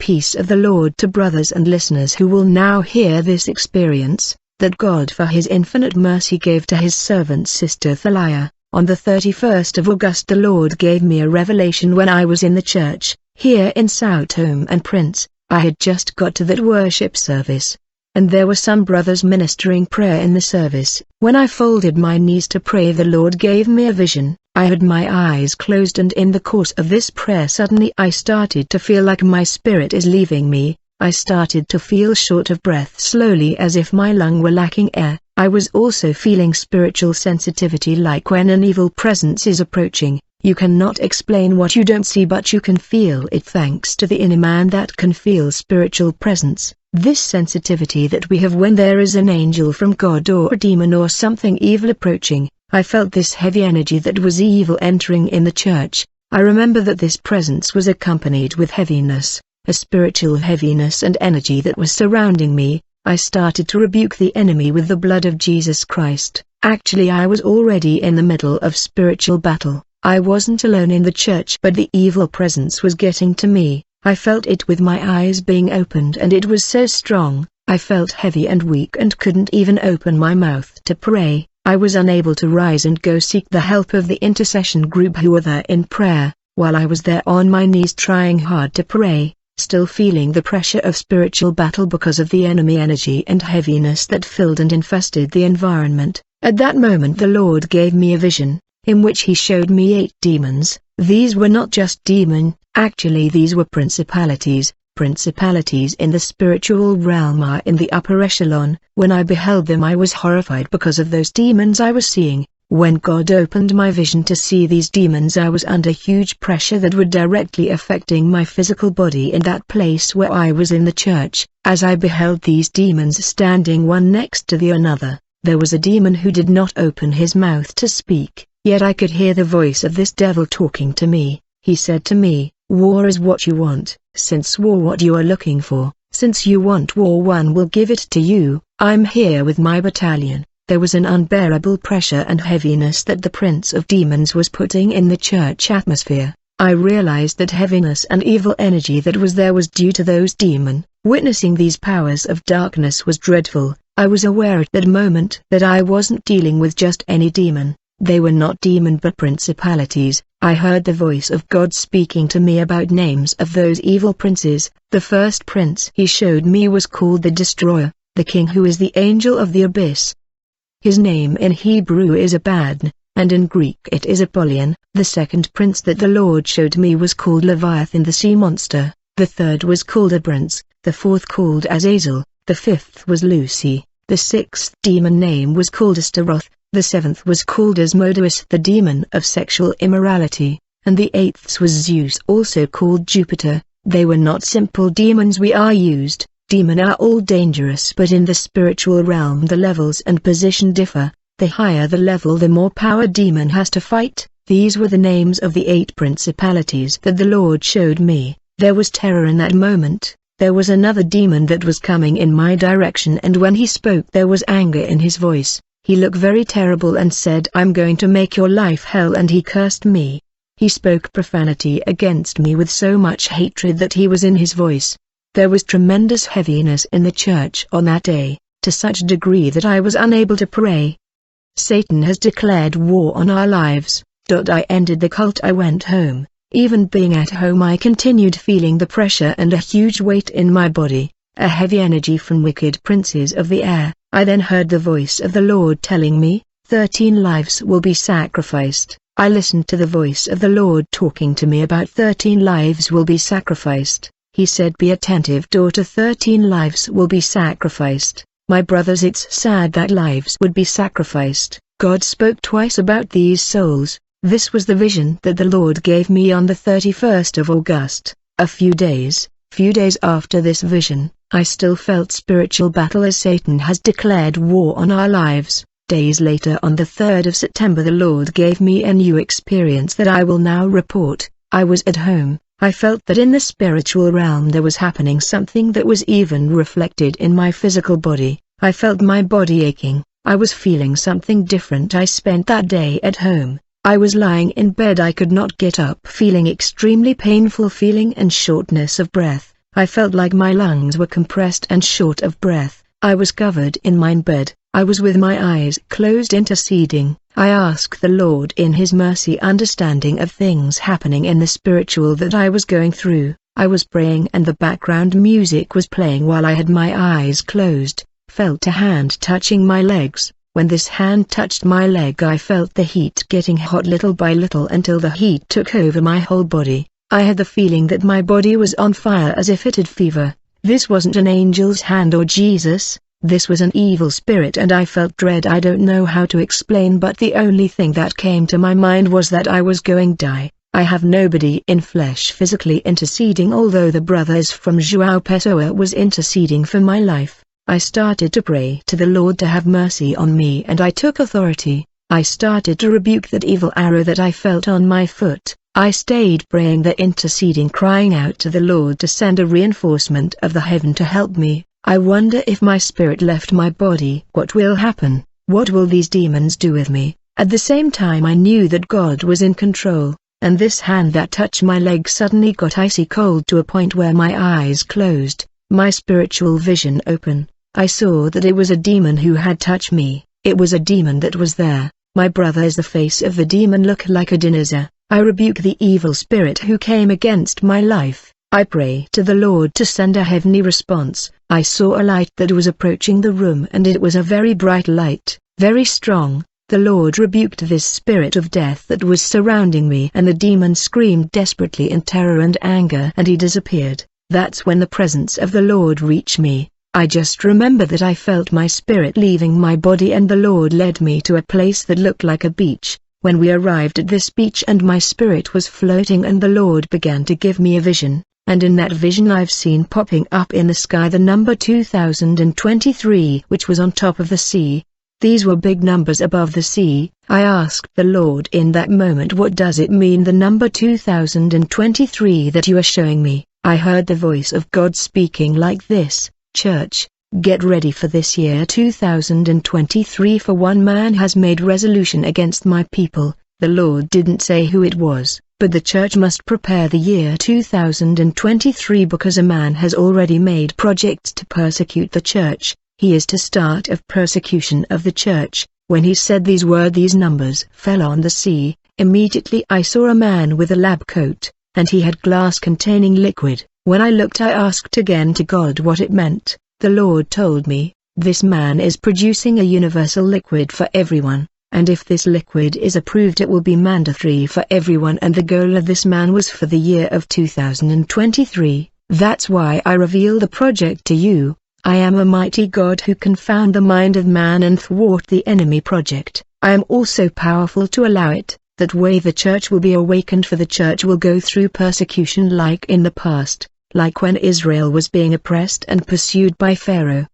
peace of the Lord to brothers and listeners who will now hear this experience, that God for His infinite mercy gave to His servant Sister Thalia. On the 31st of August the Lord gave me a revelation when I was in the church, here in Southholme-on-Prince. I had just got to that worship service, and there were some brothers ministering prayer in the service. When I folded my knees to pray, the Lord gave me a vision. I had my eyes closed, and in the course of this prayer suddenly I started to feel like my spirit is leaving me. I started to feel short of breath slowly, as if my lung were lacking air. I was also feeling spiritual sensitivity, like when an evil presence is approaching. You cannot explain what you don't see, but you can feel it thanks to the inner man that can feel spiritual presence. This sensitivity that we have when there is an angel from God or a demon or something evil approaching. I felt this heavy energy that was evil entering in the church. I remember that this presence was accompanied with heaviness, a spiritual heaviness and energy that was surrounding me. I started to rebuke the enemy with the blood of Jesus Christ. Actually, I was already in the middle of spiritual battle. I wasn't alone in the church, but the evil presence was getting to me. I felt it with my eyes being opened, and it was so strong. I felt heavy and weak and couldn't even open my mouth to pray. I was unable to rise and go seek the help of the intercession group who were there in prayer, while I was there on my knees trying hard to pray, still feeling the pressure of spiritual battle because of the enemy energy and heaviness that filled and infested the environment. At that moment the Lord gave me a vision, in which He showed me 8 demons. These were not just demon, actually these were principalities in the spiritual realm or in the upper echelon. When I beheld them I was horrified because of those demons I was seeing. When God opened my vision to see these demons, I was under huge pressure that were directly affecting my physical body in that place where I was in the church. As I beheld these demons standing one next to the another, there was a demon who did not open his mouth to speak, yet I could hear the voice of this devil talking to me. He said to me, "War is what you want. Since war what you are looking for, since you want war, one will give it to you. I'm here with my battalion." There was an unbearable pressure and heaviness that the Prince of Demons was putting in the church atmosphere. I realized that heaviness and evil energy that was there was due to those demons. Witnessing these powers of darkness was dreadful. I was aware at that moment that I wasn't dealing with just any demon. They were not demon but principalities. I heard the voice of God speaking to me about names of those evil princes. The first prince He showed me was called the Destroyer, the king who is the angel of the abyss. His name in Hebrew is Abaddon, and in Greek it is Apollyon. The second prince that the Lord showed me was called Leviathan, the sea monster. The third was called Abrince, the fourth called Azazel, the fifth was Lucy, the sixth demon name was called Astaroth, the seventh was called Asmodeus, the demon of sexual immorality, and the eighth was Zeus, also called Jupiter. They were not simple demons we are used. Demons are all dangerous, but in the spiritual realm the levels and position differ. The higher the level, the more power demon has to fight. These were the names of the 8 principalities that the Lord showed me. There was terror in that moment. There was another demon that was coming in my direction, and when he spoke there was anger in his voice. He looked very terrible and said, "I'm going to make your life hell," and he cursed me. He spoke profanity against me with so much hatred that he was in his voice. There was tremendous heaviness in the church on that day, to such a degree that I was unable to pray. Satan has declared war on our lives. I ended the cult. I went home. Even being at home I continued feeling the pressure and a huge weight in my body, a heavy energy from wicked princes of the air. I then heard the voice of the Lord telling me, 13 lives will be sacrificed. I listened to the voice of the Lord talking to me about 13 lives will be sacrificed. He said, "Be attentive, daughter, 13 lives will be sacrificed." My brothers, it's sad that lives would be sacrificed. God spoke twice about these souls. This was the vision that the Lord gave me on the 31st of August. A few days after this vision, I still felt spiritual battle as Satan has declared war on our lives. Days later, on the 3rd of September, the Lord gave me a new experience that I will now report. I was at home. I felt that in the spiritual realm there was happening something that was even reflected in my physical body. I felt my body aching. I was feeling something different. I spent that day at home. I was lying in bed. I could not get up, feeling extremely painful feeling and shortness of breath. I felt like my lungs were compressed and short of breath. I was covered in my bed. I was with my eyes closed interceding. I asked the Lord in His mercy understanding of things happening in the spiritual that I was going through. I was praying and the background music was playing while I had my eyes closed. Felt a hand touching my legs. When this hand touched my leg I felt the heat getting hot little by little until the heat took over my whole body. I had the feeling that my body was on fire as if it had fever. This wasn't an angel's hand or Jesus, this was an evil spirit and I felt dread. I don't know how to explain, but the only thing that came to my mind was that I was going to die. I have nobody in flesh physically interceding, although the brothers from João Pessoa was interceding for my life. I started to pray to the Lord to have mercy on me and I took authority. I started to rebuke that evil arrow that I felt on my foot. I stayed praying the interceding, crying out to the Lord to send a reinforcement of the heaven to help me. I wonder if my spirit left my body. What will happen? What will these demons do with me? At the same time I knew that God was in control, and this hand that touched my leg suddenly got icy cold to a point where my eyes closed, my spiritual vision open. I saw that it was a demon who had touched me. It was a demon that was there. My brothers, the face of the demon looked like a dinosaur. I rebuke the evil spirit who came against my life. I pray to the Lord to send a heavenly response. I saw a light that was approaching the room and it was a very bright light, very strong. The Lord rebuked this spirit of death that was surrounding me and the demon screamed desperately in terror and anger and he disappeared. That's when the presence of the Lord reached me. I just remember that I felt my spirit leaving my body and the Lord led me to a place that looked like a beach. When we arrived at this beach and my spirit was floating and the Lord began to give me a vision, and in that vision I've seen popping up in the sky the number 2023 which was on top of the sea. These were big numbers above the sea. I asked the Lord in that moment, what does it mean, the number 2023 that you are showing me? I heard the voice of God speaking like this: Church, get ready for this year 2023, for one man has made resolution against my people. The Lord didn't say who it was, but the church must prepare the year 2023 because a man has already made projects to persecute the church. He is to start of persecution of the church. When he said these words, these numbers fell on the sea. Immediately I saw a man with a lab coat, and he had glass containing liquid. When I looked I asked again to God what it meant. The Lord told me, this man is producing a universal liquid for everyone, and if this liquid is approved it will be mandatory for everyone, and the goal of this man was for the year of 2023. That's why I reveal the project to you. I am a mighty God who confound the mind of man and thwart the enemy project. I am also powerful to allow it. That way the church will be awakened, for the church will go through persecution like in the past, like when Israel was being oppressed and pursued by Pharaoh.